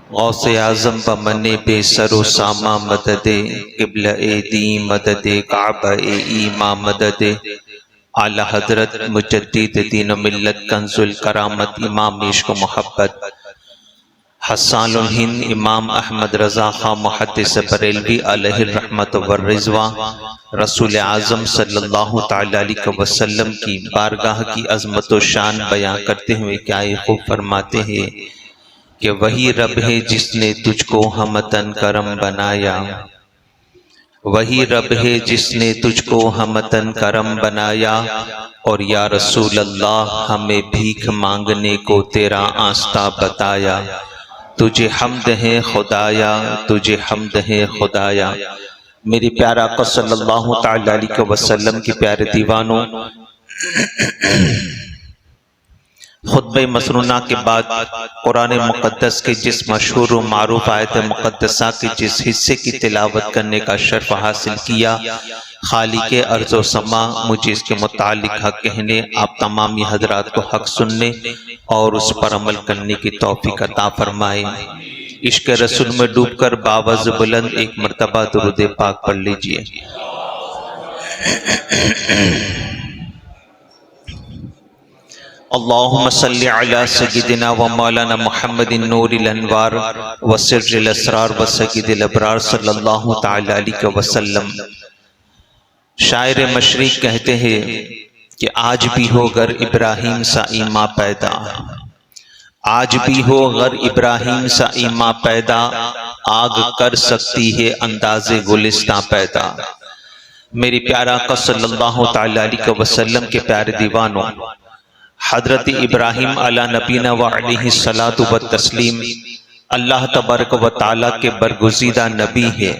गौसे आज़म बमने बेसरो सामा मददे क़िबला ए दी मददे काबा ए ईमा मददे आला हजरत मुजद्दिद दीन मिल्लत कंजुल करामत इमाम इश्क मोहब्बत हस्सानुल हिंद इमाम अहमद रज़ा खां मुहद्दिस बरेलवी अलैहि रहमत व रिज़वा रसूल आज़म सल्लल्लाहु तआला अलैहि वसल्लम की बारगाह की अज़मत व शान बयां करते हुए क्या ये खूब फरमाते हैं कि वही रब है जिसने तुझको हमतन करम बनाया, वही रब है जिसने तुझको हमतन करम बनाया। और या रसूल अल्लाह हमें भीख मांगने को तेरा आस्था बताया। तुझे हम्द है खुदाया, तुझे हम्द है खुदाया। मेरे प्यारा आका सल्लल्लाहु तआला अलैहि वसल्लम के प्यारे दीवानों, खुतबे मसनूना के बाद कुरान मुक़द्दस के जिस मशहूर व मारूफ आयत मुक़द्दसा के जिस हिस्से की तिलावत करने का शर्फ हासिल किया, खालिक़े अर्ज़ व समा मुझे इसके मुतालिक हक कहने, आप तमामी हजरात को हक सुनने और उस पर अमल करने की तौफीक अता फरमाए। इश्क़ रसूल में डूबकर बावज़ बुलंद एक मरतबा दुरूद पाक पढ़ लीजिए। अल्लाहुम्मा सल्लि अला सय्यिदिना व मौलाना मुहम्मदिन नूरिल अनवार व सिर्रिल असरार व सय्यिदिल अबरार सल्लल्लाहु तआला अलैहि वसल्लम। शायर मशरिक़ कहते हैं कि आज भी हो गर इब्राहिम सा ईमा पैदा, आज भी हो गर इब्राहिम सा ईमा पैदा, आग कर सकती है अंदाज़े गुलिस्तां पैदा। मेरी प्यारा आका सल्लल्लाहु तआला अलैहि वसल्लम के प्यारे दीवानों, हजरत इब्राहिम अला नबीना व अलैहि सलातु व तस्लीम अल्लाह तबारक व ताला के बरगुज़ीदा नबी है।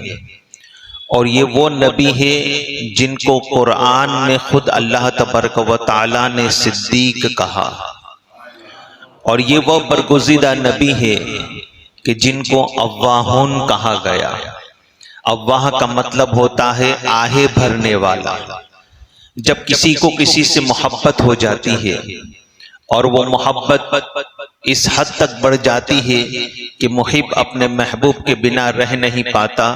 और ये वो नबी है जिनको कुरान में खुद अल्लाह तबारक व ताला ने सिद्दीक कहा। और ये वो बरगुज़ीदा नबी है कि जिनको अव्वाहुन कहा गया। अव्वाह का मतलब होता है आहे भरने वाला। जब किसी को किसी से मोहब्बत हो जाती है और वो मोहब्बत इस हद तक बढ़ जाती है कि मुहिब अपने महबूब के बिना रह नहीं पाता,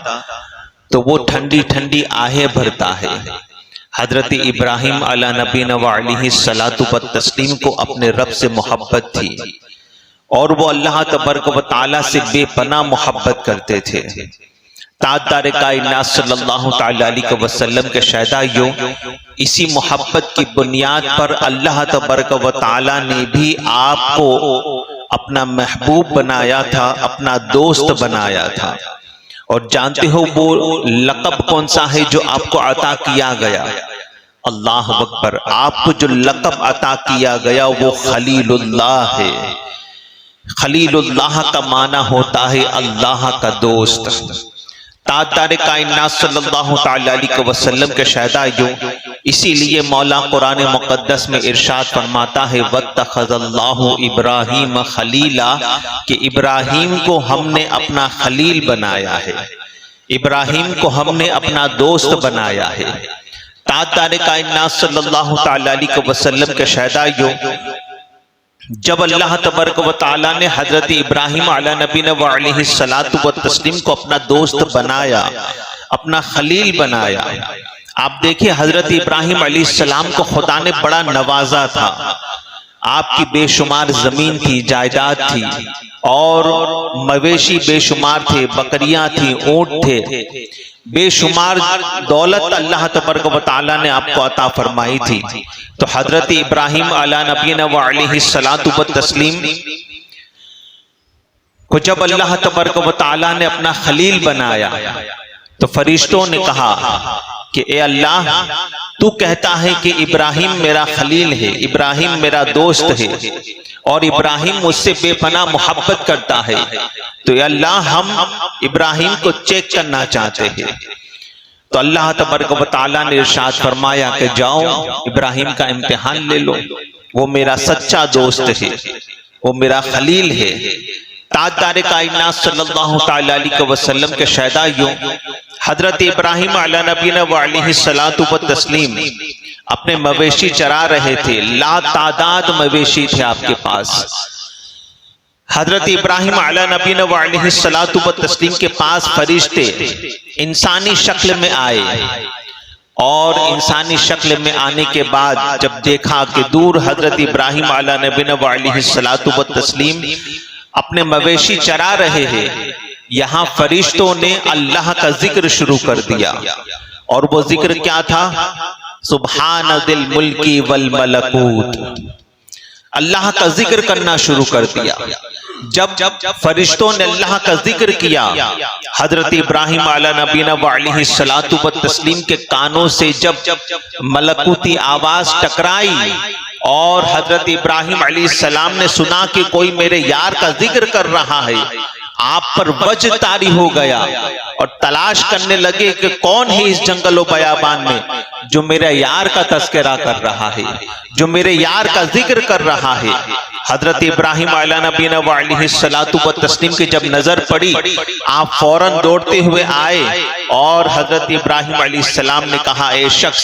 तो वो ठंडी ठंडी आहें भरता है। हजरत इब्राहिम अला नबीना व अलैहि सलातु व तस्लीम को अपने रब से मोहब्बत थी और वो अल्लाह तबारक व तआला से बेपनाह मोहब्बत करते थे। ताजदार कायनात सल्लल्लाहु तआला अलैहि वसल्लम के शहदाइयों, इसी मोहब्बत की बुनियाद पर अल्लाह तबारक व तआला ने भी आपको अपना महबूब बनाया था, अपना दोस्त बनाया था। और जानते हो वो लक़ब कौन सा है जो आपको अता किया गया? अल्लाह अकबर। आपको जो लक़ब अता किया गया वो खलीलुल्लाह है। खलीलुल्लाह का माना होता है अल्लाह का दोस्त। ताजदार कायनात सल्लल्लाहु तआला अलैहि वसल्लम के शहदाइयों, इसीलिए मौला कुरान मुक़द्दस में इरशाद फरमाता है वत्तख़ज़ल्लाहु इब्राहीम खलीला, कि इब्राहिम को हमने अपना खलील बनाया है, इब्राहिम को हमने अपना दोस्त बनाया है। ताजदार कायनात सल्लल्लाहु तआला अलैहि वसल्लम के शहदाइयों, जब अल्लाह तबारक व तआला ने हजरत इब्राहिम अला नबीना व अलैहि सलातु व तस्लीम को अपना दोस्त बनाया, अपना खलील बनाया, आप देखिए हजरत इब्राहिम अलैहिस्सलाम को खुदा ने बड़ा नवाजा था। आपकी बेशुमार जमीन थी, जायदाद थी और मवेशी बेशुमार थे, बकरियां थी, ऊंट थे, बेशुमार दौलत अल्लाह तबारक व तआला ने आपको अता फरमाई थी। तो हजरत इब्राहिम अला नबीना व अलैहि सलातु व तस्लीम को जब अल्लाह तबारक व तआला ने अपना खलील बनाया, तो फरिश्तों ने कहा कि ए अल्लाह, तू कहता है कि इब्राहिम मेरा खलील है, इब्राहिम मेरा दोस्त है और इब्राहिम मुझसे बेपनाह मोहब्बत करता है, तो अल्लाह हम इब्राहिम को चेक करना चाहते हैं। तो अल्लाह तबारक व तआला ने इरशाद फरमाया कि जाओ इब्राहिम का इम्तिहान ले लो, वो मेरा सच्चा दोस्त है, वो मेरा खलील है। ताजदार कायनात सल्लल्लाहु तआला अलैहि वसल्लम के शहदाइयों, हजरत इब्राहिम अला नबीना व अलैहि सलातु व तस्लीम अपने मवेशी चरा रहे थे, लातादाद मवेशी थे आपके पास। हजरत इब्राहिम अला नबी व अलैहिस्सलातु व तस्लीम के पास फरिश्ते इंसानी शक्ल में आए और इंसानी शक्ल में आने के बाद जब देखा कि दूर हजरत इब्राहिम अला नबी व अलैहिस्सलातु व तस्लीम अपने मवेशी चरा रहे हैं, यहाँ फरिश्तों ने अल्लाह का जिक्र शुरू कर दिया। और वो जिक्र क्या था? सुब्हान दिल मुल्की वल मलकूत, अल्लाह का जिक्र करना शुरू कर दिया। जब फरिश्तों ने अल्लाह का जिक्र किया, हजरत इब्राहिम अला नबीना व अलैहिस्सलातु व तस्लीम के कानों से जब मलकूती आवाज टकराई और हजरत इब्राहिम अलैहिस्सलाम ने सुना कि कोई मेरे यार का जिक्र कर रहा है, आप पर वज्र तारी हो गया और तलाश करने लगे कि कौन है इस जंगलो बयाबान में जो मेरे यार का तस्करा कर रहा है, जो मेरे यार का जिक्र कर रहा है। हजरत इब्राहिम अला नबीना व अलैहिस्सलातु व तस्लीम की जब नजर पड़ी, आप फौरन दौड़ते हुए आए और हजरत इब्राहिम अलैहिस्सलाम ने कहा, ए शख्स,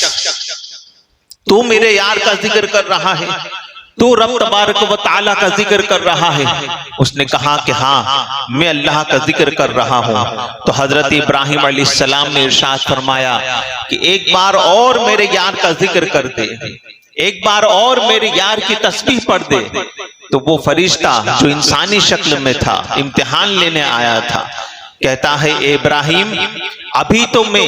तू मेरे यार का जिक्र कर रहा है, तू रब तबारक व तआला का जिक्र कर रहा है? उसने कहा कि हाँ, मैं अल्लाह का जिक्र कर रहा हूँ। तो हजरत इब्राहिम अलैहिस्सलाम ने इरशाद फरमाया कि एक बार और मेरे यार का जिक्र कर दे, एक बार और मेरे यार की तस्बीह पढ़ दे। तो वो फरिश्ता जो इंसानी शक्ल में था, इम्तिहान लेने आया था, कहता है, ए इब्राहिम, अभी तो मैं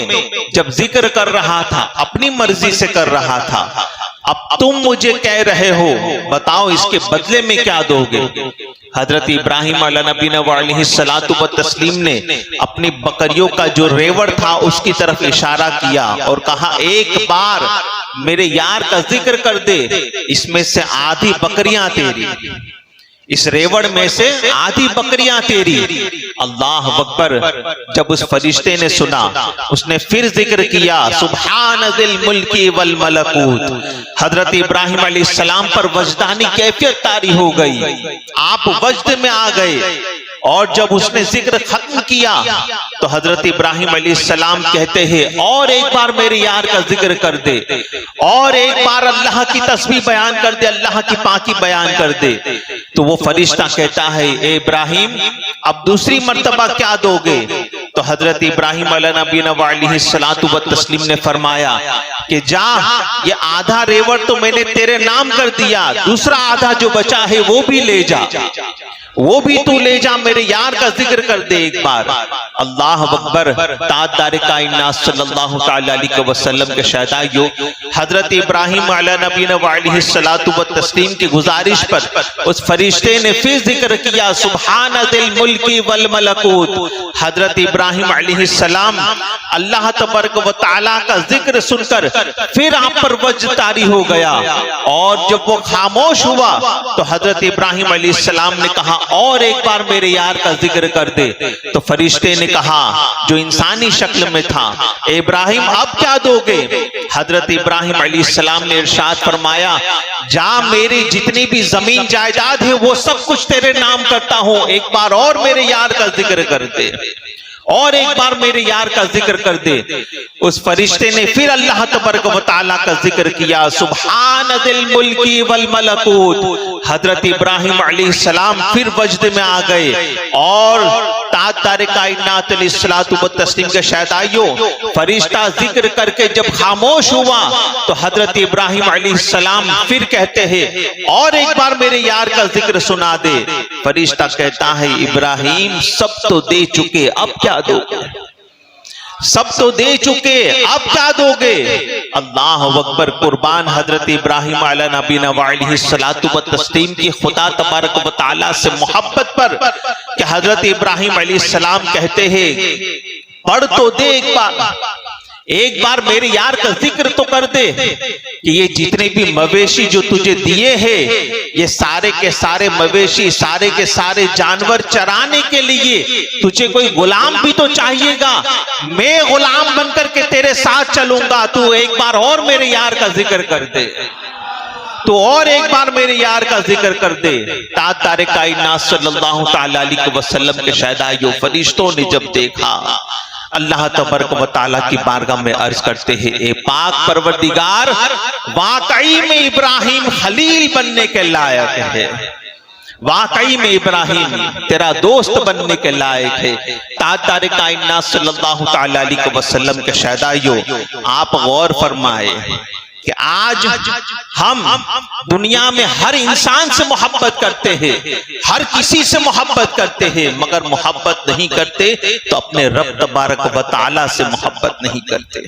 जब जिक्र कर रहा था अपनी मर्जी से कर रहा था, अब तुम मुझे कह रहे हो, बताओ इसके बदले में क्या दोगे? हजरत इब्राहिम अला नबीना व अलैहिस्सलातु व तस्लीम ने अपनी बकरियों का जो रेवड़ था उसकी तरफ इशारा किया और कहा, एक बार मेरे यार का जिक्र कर दे, इसमें से आधी बकरियां तेरी, इस रेवड़ में से आधी बकरियां तेरी। अल्लाह अकबर। जब उस फरिश्ते ने सुना, उसने फिर जिक्र किया, सुब्हान दिल मुल्की वल मलकूत। हजरत इब्राहिम अलैहिस्सलाम पर वजदानी कैफियत तारी हो गई, आप वजद में आ गए। और जब उसने जिक्र खत्म किया तो हजरत इब्राहिम अलैहिस्सलाम कहते हैं, और एक बार मेरे यार का जिक्र कर दे, और एक बार अल्लाह की तस्बीह बयान कर दे, अल्लाह की पाकी बयान कर दे। तो वो फरिश्ता कहता है, ए इब्राहिम, अब दूसरी मर्तबा क्या दोगे? तो हजरत इब्राहिम अलैहिस्सलाम व अलैहिस्सलातु व तस्लीम ने फरमाया कि जा, ये आधा रेवड़ तो मैंने तेरे नाम कर दिया, दूसरा आधा जो बचा है वो भी ले जा, वो भी तू ले जा, मेरे यार का जिक्र कर दे एक बार। अल्लाह अकबर। ताजदार कायनात सल्लल्लाहु तआला अलैहि वसल्लम के शहदाइयों, हजरत इब्राहिम अला नबीना व अलैहिस्सलातु व तस्लीम की गुजारिश पर उस फरिश्ते ने फिर जिक्र किया, सुब्हान दिल मुल्की वल मलकूत। हजरत इब्राहिम अलैहिस्सलाम अल्लाह तबारक व तआला का जिक्र सुनकर फिर आप पर वज्र तारी हो गया, और जब वो खामोश हुआ तो हजरत इब्राहिम अलैहिस्सलाम ने कहा, और एक बार मेरे यार का जिक्र कर दे। तो फरिश्ते ने कहा, जो इंसानी शक्ल में था, इब्राहिम अब क्या दोगे? हजरत इब्राहिम अलैहिस्सलाम ने इरशाद फरमाया, जा, मेरी जितनी भी जमीन जायदाद है वो सब कुछ तेरे नाम करता हूं, एक बार और मेरे यार का जिक्र कर दे, और एक बार मेरे यार का जिक्र कर दे। उस फरिश्ते ने फिर अल्लाह तबारक व तआला का जिक्र किया, सुब्हान दिल मुल्की वल मलकूत। हजरत इब्राहिम अलैहिस्सलाम फिर वजद में आ गए, और ताजदार कायनात अलैहिस्सलातु व तस्लीम के शहदाइयों, फरिश्ता जिक्र करके जब खामोश हुआ तो हजरत इब्राहिम अलैहिस्सलाम फिर कहते हैं, और एक बार मेरे यार का जिक्र सुना दे। फरिश्ता कहता है, इब्राहिम, सब तो दे चुके, अब क्या दोगे? सब तो दे चुके, अब क्या दोगे? अल्लाह अकबर। कुर्बान हजरत इब्राहिम अला नबीना व अलैहिस्सलातु व तस्लीम की खुदा तबारक व तआला से मोहब्बत पर कि हजरत इब्राहिम अलैहिस्सलाम कहते हैं, पढ़ तो दे एक बार मेरे यार का जिक्र तो कर दे कि ये जितने भी मवेशी जो तुझे दिए हैं, ये सारे के सारे मवेशी, सारे के सारे जानवर चराने के लिए तुझे कोई गुलाम भी तो चाहिएगा, मैं गुलाम बनकर के तेरे साथ चलूंगा, तू एक बार और मेरे यार का जिक्र कर दे, तो और एक बार मेरे यार का जिक्र कर दे। ताजदार कायनात सल्लल्लाहु तआला अलैहि वसल्लम के शहदाइयों, फरिश्तों ने जब देखा, अल्लाह तबारक व तआला की बारगाह में अर्ज करते हैं, ए पाक परवरदिगार, वाकई में इब्राहिम खलील बनने के लायक है, वाकई में इब्राहिम तेरा दोस्त बनने के लायक है। ताजदार कायनात सल्लल्लाहु तआला अलैहि वसल्लम के शहदाइयों, आप गौर फरमाए कि आज हम दुनिया में हर इंसान से मोहब्बत करते हैं, हर किसी से मोहब्बत करते हैं, मगर मोहब्बत नहीं करते तो अपने रब तबारक व तआला से मोहब्बत नहीं करते,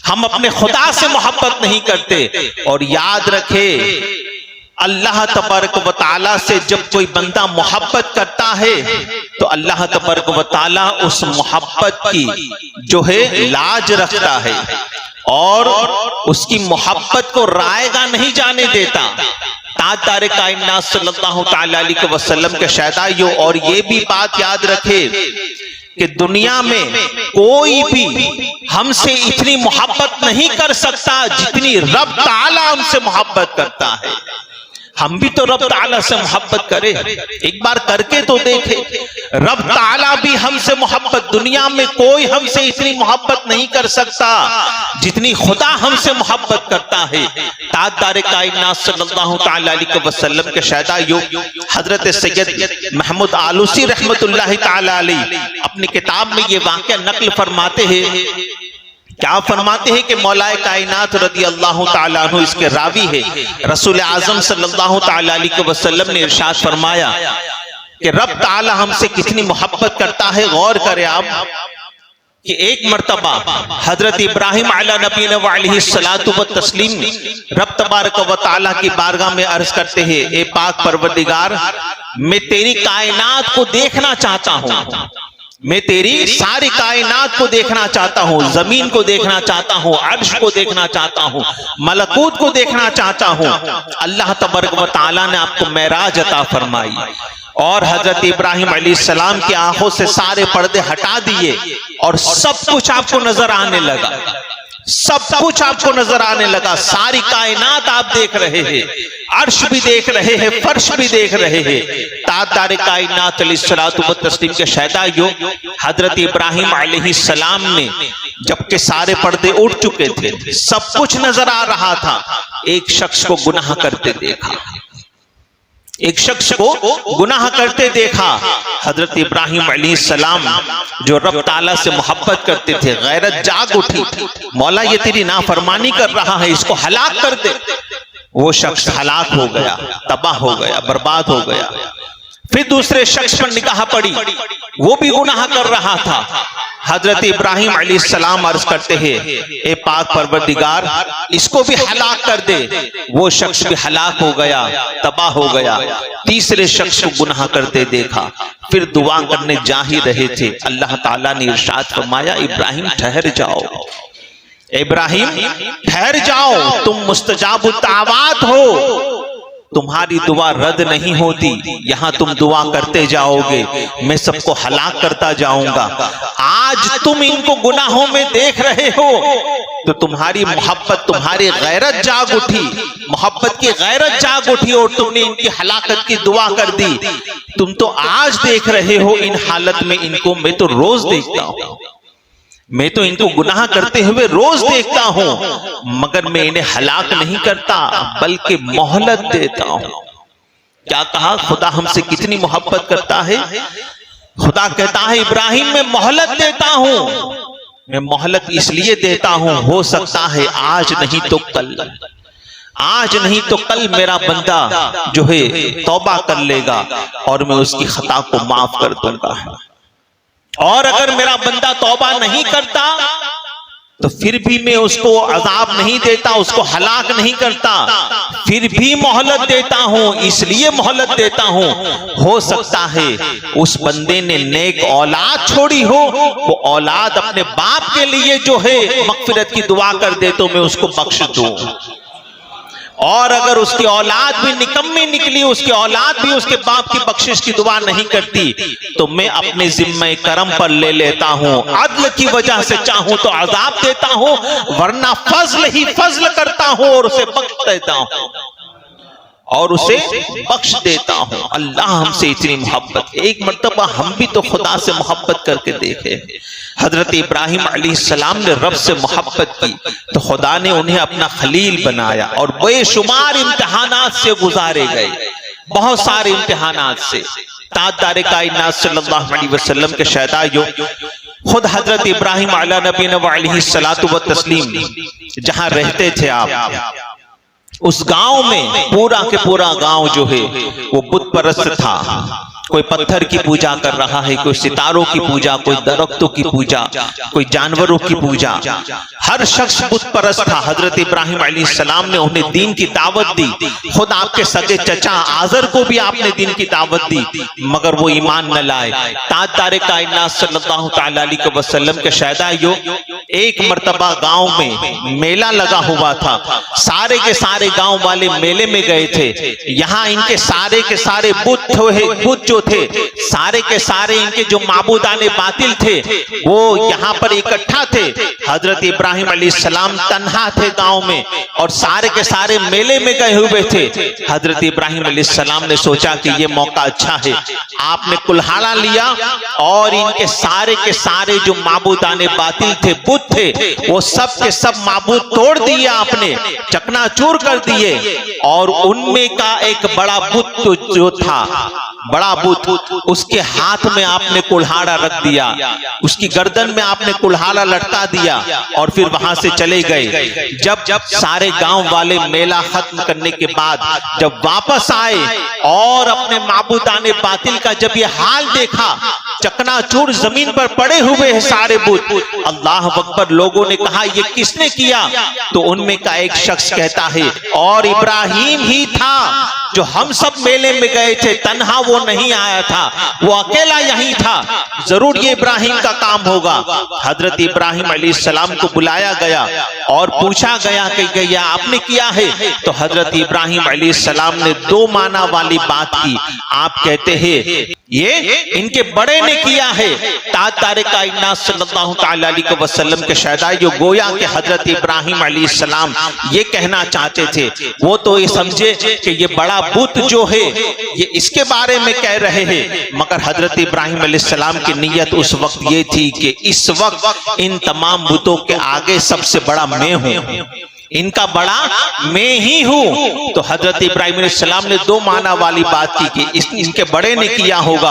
हम अपने खुदा से मोहब्बत नहीं करते। और याद रखे, अल्लाह तबारक व तआला से जब कोई बंदा मोहब्बत करता है तो अल्लाह तबारक व तआला उस मोहब्बत की जो है लाज रखता है और उसकी मोहब्बत को रायगा नहीं जाने देता। ताजदार कायनात सल्लल्लाहु तआला अलैहि वसल्लम के शहदाइयों, और ये भी बात याद रखे कि दुनिया में कोई भी हमसे इतनी मोहब्बत नहीं कर सकता जितनी रब ताला हमसे मोहब्बत करता है। हम भी तो रब ताला से मोहब्बत करें, एक बार करके तो देखे। रब ताला भी हमसे मोहब्बत, दुनिया में कोई हमसे इतनी मोहब्बत नहीं कर सकता जितनी खुदा हमसे मोहब्बत करता है। ताजदार कायनात सल्लल्लाहु तआला अलैहि वसल्लम के शहदाइयों, हजरत सैयद महमूद आलूसी रहमतुल्लाहि तआला अलैहि अपनी किताब में ये वाक़या नकल फरमाते हैं। क्या फरमाते हैं कि मौलाए कायनात रदी अल्लाह ताला अन्हु इसके रावी है, रसूल आजम सल्लल्लाहु ताला अलैहि वसल्लम ने इरशाद फरमाया कि रब ताला हमसे कितनी मोहब्बत करता है। गौर करें आप कि एक मर्तबा हजरत इब्राहिम अला नबीना व अलैहि सलातु व तस्लीम रब तबारक व तआला की बारगाह में अर्ज करते हैं, ए पाक परवरदिगार, मैं तेरी कायनात को देखना चाहता हूँ, मैं तेरी सारी कायनात को देखना चाहता हूँ, जमीन को देखना चाहता हूँ, अर्श को देखना चाहता हूँ, मलकूत को देखना चाहता हूँ। अल्लाह तबारक व तआला ने आपको मेराज अता फरमाई और हजरत इब्राहिम अलैहिस्सलाम की आंखों से सारे पर्दे हटा दिए और सब कुछ आपको नजर आने लगा, सब कुछ आपको नजर आने लगा। सारी कायनात आप देख रहे हैं, अर्श भी देख रहे हैं, फर्श भी देख रहे हैं। ताजदार कायनात अलैहिस्सलातु व तस्लीम के शहदाइयों, हजरत इब्राहिम अलैहिस्सलाम ने जबकि सारे पर्दे उठ चुके थे, सब कुछ नजर आ रहा था, एक शख्स को गुनाह करते देखा, एक शख्स को गुनाह करते देखा। हजरत इब्राहिम अलैहिस्सलाम जो रब ताला से मोहब्बत करते थे, गैरत जाग उठी, मौला ये तेरी नाफरमानी कर रहा है, इसको हलाक कर दे। वो शख्स हलाक हो गया, तबाह हो गया, बर्बाद हो गया। फिर दूसरे शख्स पर निगाह पड़ी, वो भी गुनाह कर रहा था। हजरत इब्राहिम अलैहिस्सलाम अर्ज करते हैं, ए पाक परवरदिगार, इसको भी हलाक कर दे। वो शख्स भी हलाक हो गया, तबाह हो गया। तीसरे शख्स को गुनाह करते देखा, फिर दुआ करने जा ही रहे थे, अल्लाह ताला ने इरशाद फरमाया, इब्राहिम ठहर जाओ, इब्राहिम ठहर जाओ, तुम मुस्तजाबुत दावत हो, तुम्हारी दुआ रद्द नहीं होती, यहां तुम दुआ करते जाओगे, मैं सबको हलाक करता जाऊंगा। आज तुम इनको गुनाहों में देख रहे हो तो तुम्हारी मोहब्बत, तुम्हारी गैरत जाग उठी, मोहब्बत की गैरत जाग उठी और तुमने इनकी हलाकत की दुआ कर दी। तुम तो आज देख रहे हो इन हालत में, इनको मैं तो रोज देखता हूं, मैं तो इनको गुनाह करते हुए रोज देखता हूं, मगर मैं इन्हें हलाक नहीं करता बल्कि मोहलत देता हूं। क्या कहा, खुदा हमसे कितनी मोहब्बत करता है। खुदा कहता है, इब्राहिम मैं मोहलत देता हूं, मैं मोहलत इसलिए देता हूं, हो सकता है आज नहीं तो कल, आज नहीं तो कल मेरा बंदा जो है तौबा कर लेगा और मैं उसकी खता को माफ कर दूंगा। और अगर मेरा बंदा तौबा नहीं करता तो फिर भी मैं उसको अजाब नहीं देता, उसको हलाक नहीं करता, फिर भी मोहलत देता हूं। इसलिए मोहलत देता हूं, हो सकता है उस बंदे ने नेक औलाद छोड़ी हो, वो औलाद अपने बाप के लिए जो है मगफिरत की दुआ कर दे तो मैं उसको बख्श दूं। और अगर उसकी औलाद भी निकम्मी निकली, उसकी औलाद भी उसके बाप की बख्शिश की दुआ नहीं करती, तो मैं अपने जिम्मे करम पर ले लेता हूं, अदल की वजह से चाहूं तो अजाब देता हूं, वरना फजल ही फजल करता हूं और उसे बख्श देता हूं, और उसे बख्श देता हूं। अल्लाह हमसे इतनी मोहब्बत। एक मर्तबा हम भी तो खुदा से मोहब्बत करके देखे। हजरत इब्राहिम अलैहिस्सलाम ने रब से मोहब्बत की तो खुदा ने उन्हें अपना खलील बनाया और बेशुमार इम्तिहानात से गुजारे गए, बहुत सारे इम्तिहानात से। ताजदार कायनात सल्लल्लाहु अलैहि वसल्लम के शहदाइयों, खुद हजरत इब्राहिम अला नबीना व अलैहि सलातु व तस्लीम जहां रहते थे आप, उस गांव में पूरा के पूरा गांव जो है वो बुत परस्त था। कोई पत्थर की पूजा कर रहा है, कोई सितारों की पूजा, कोई दरख्तों की पूजा, कोई जानवरों की पूजा। हर शख्स बुत परस्त था। हजरत इब्राहिम अलैहिस्सलाम ने उन्हें दीन की दावत दी। खुद आपके सगे चचा आजर को भी आपने दीन की दावत दी, मगर वो ईमान न लाए। ताजदार कायनात सल्लल्लाहु तआला अलैहि वसल्लम के शहदाइयों, एक मर्तबा गांव में मेला लगा हुआ था। सारे के सारे गांव वाले मेले में गए थे। यहाँ इनके सारे के सारे बुत जो थे, सारे के सारे इनके जो माबूदाने बातिल थे, वो यहाँ पर इकट्ठा थे। हजरत इब्राहिम अलैहिस्सलाम तन्हा थे गांव में, और सारे के सारे मेले में गए हुए थे। हजरत इब्राहिम अलैहिस्सलाम ने सोचा कि ये मौका अच्छा है। आपने कुल्हाड़ा लिया और इनके सारे के सारे जो माबूदाने बातिल थे, बुत थे, वो सब के सब माबूद तोड़ दिए आपने, चकनाचूर कर दिए। और उनमें का एक बड़ा बुत जो था, बड़ा बुत, उसके हाथ में आपने कुल्हाड़ा रख दिया, उसकी गर्दन में आपने कुल्हाड़ा लटका दिया, और फिर वहां से चले गए। जब सारे गांव वाले मेला खत्म करने के बाद जब वापस आए और अपने माबूदाने बातिल का जब ये हाल देखा, चकनाचूर जमीन पर पड़े हुए हैं सारे बुत। अल्लाह अकबर। लोगों ने कहा ये किसने किया? तो उनमें का एक शख्स कहता है, और इब्राहिम ही था जो हम सब मेले में गए थे, तन्हा वो नहीं आया था, वो अकेला यहीं था, जरूर ये इब्राहिम का काम होगा। हजरत इब्राहिम अलैहिस्सलाम को बुलाया गया और पूछा गया कि यह आपने किया है? तो हजरत इब्राहिम अलैहिस्सलाम ने दो माना वाली बात की। आप कहते हैं ये इनके बड़े ने किया है। ताजदार कायनात सल्लल्लाहु तआला अलैहि वसल्लम के शहदाइयों, गोया के हजरत इब्राहिम अलैहिस्सलाम ये कहना चाहते थे, वो तो ये समझे कि ये बड़ा बुत जो है ये इसके बारे में कह रहे हैं, मगर हजरत इब्राहिम अलैहिस्सलाम की नीयत उस वक्त ये थी कि इस वक्त इन तमाम बुतों के आगे सबसे बड़ा मैं हूं, इनका बड़ा मैं ही हूं। तो हजरत इब्राहिम अलैहिस्सलाम ने दो माना वाली बात की कि इनके बड़े ने किया होगा।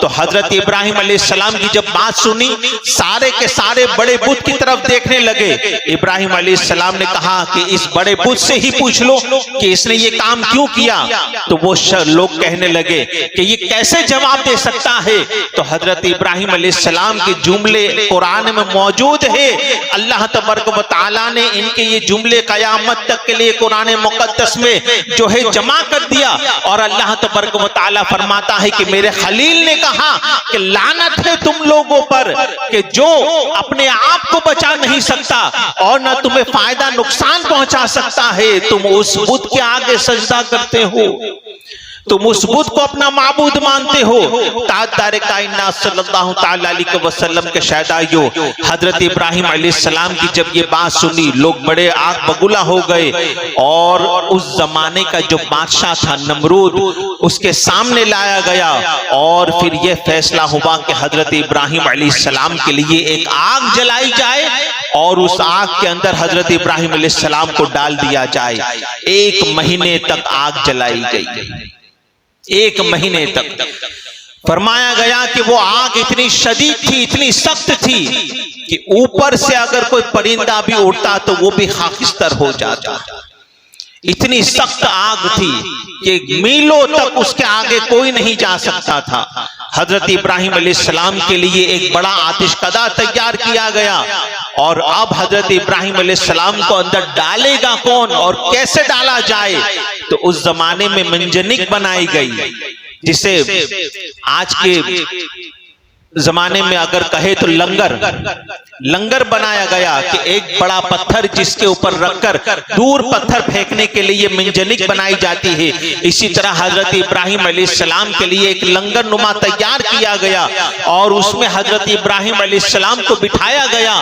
तो हजरत इब्राहिम अलैहिस्सलाम की जब बात सुनी, सारे के सारे बड़े बुत की तरफ देखने लगे। इब्राहिम अलैहिस्सलाम ने कहा कि इस बड़े बुत से ही पूछ लो कि इसने ये काम क्यों किया। तो वो लोग कहने लगे कि ये कैसे जवाब दे सकता है। तो हजरत इब्राहिम अलैहिस्सलाम के जुमले कुरान में मौजूद है। अल्लाह तबारक व तआला ने इनके ये जुमले कयामत तक के लिए कुरान मुकद्दस में जो है जमा कर दिया। और अल्लाह तबारक व तआला फरमाता है कि मेरे खलील ने कहा कि लानत है तुम लोगों पर कि जो अपने आप को बचा नहीं सकता और न तुम्हें फायदा नुकसान पहुंचा सकता है, तुम उस बुत के आगे सजदा करते हो, तुम उस बुत को अपना माबूद मानते हो। ताजदार कायनात सल्लल्लाहु तआला अलैहि वसल्लम के शहदाइयों, हजरत इब्राहिम अलैहिस्सलाम की जब ये बात सुनी, लोग बड़े आग बगुला हो गए। और उस जमाने का जो बादशाह था नमरूद, उसके सामने लाया गया और फिर यह फैसला हुआ कि हजरत इब्राहिम अलैहिस्सलाम के लिए एक आग जलाई जाए और उस आग के अंदर हजरत इब्राहिम अलैहिस्सलाम को डाल दिया जाए। 1 महीने तक आग जलाई गई। 1 महीने तक फरमाया गया कि वो आग इतनी शदीद थी, इतनी सख्त थी कि ऊपर से अगर कोई परिंदा भी उड़ता तो वो भी खाकिस्तर हो जाता। इतनी सख्त आग थी कि मीलों तक उसके आगे कोई नहीं जा सकता था। हजरत इब्राहिम अलैहिस्सलाम के लिए एक बड़ा आतिशकदा तैयार किया गया। और अब हजरत इब्राहिम अलैहिस्सलाम को अंदर डालेगा कौन और कैसे डाला जाए? तो उस जमाने में मंजनिक बनाई गई, जिसे आज के जमाने में अगर कहे तो लंगर बनाया गया कि एक बड़ा पत्थर जिसके ऊपर रखकर दूर पत्थर फेंकने के लिए मंजनिक बनाई जाती है। इसी तरह हजरत इब्राहिम अलैहिस्सलाम के लिए एक लंगर नुमा तैयार किया गया और उसमें हजरत इब्राहिम अलैहिस्सलाम को बिठाया गया